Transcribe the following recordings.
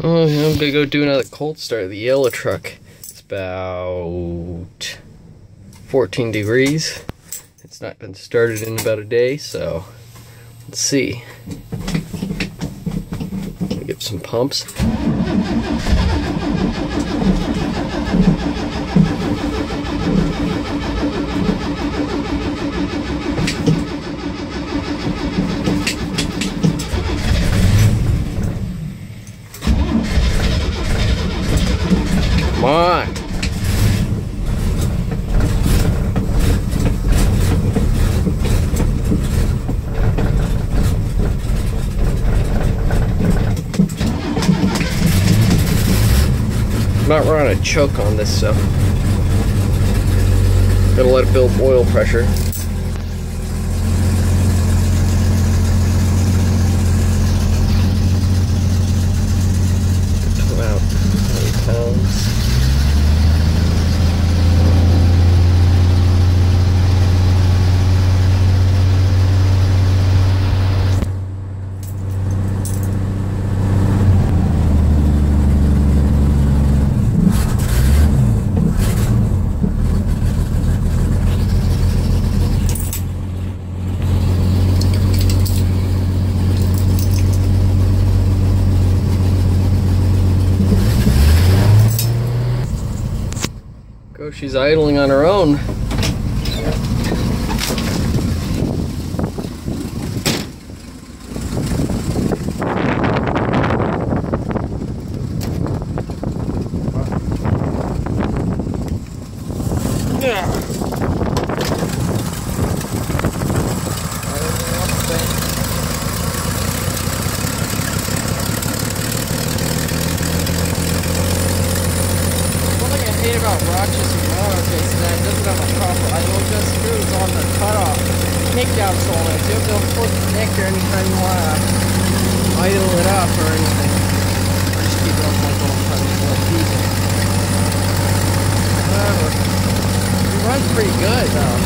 Oh, I'm gonna go do another cold start of the yellow truck. It's about 14 degrees. It's not been started in about a day, so let's see. Give some pumps. Come on. Not running a choke on this, so gotta let it build oil pressure. About 20 pounds. She's idling on her own. About Rochester Monojet that doesn't have a proper idle adjust screws on the cutoff takedown solenoid, so you have to pull the connector anytime you want to idle it up or anything. Or just keep it on like all the time, just like diesel. Whatever. It runs pretty good though.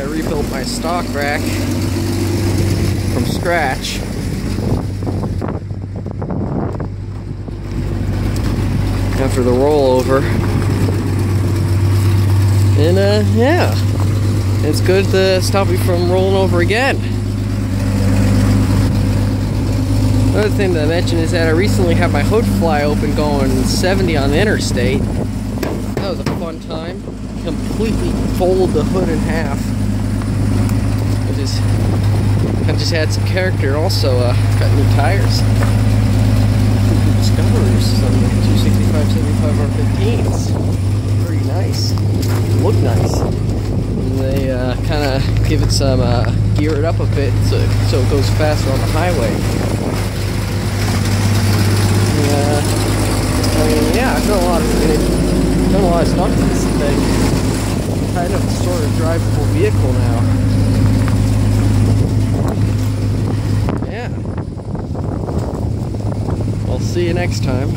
Rebuilt my stock rack from scratch. After the rollover. And yeah, it's good to stop me from rolling over again. Another thing that I mentioned is that I recently had my hood fly open going 70 on the interstate. That was a fun time. Completely fold the hood in half. I just had some character. Also got new tires. Discoveries on the 265 75 R15s. Pretty nice. Look nice. And they kind of give it some gear it up a bit so it goes faster on the highway. I mean, yeah, I've done a lot of stuff with this thing. Kind of sort of drivable vehicle now. I'll see you next time.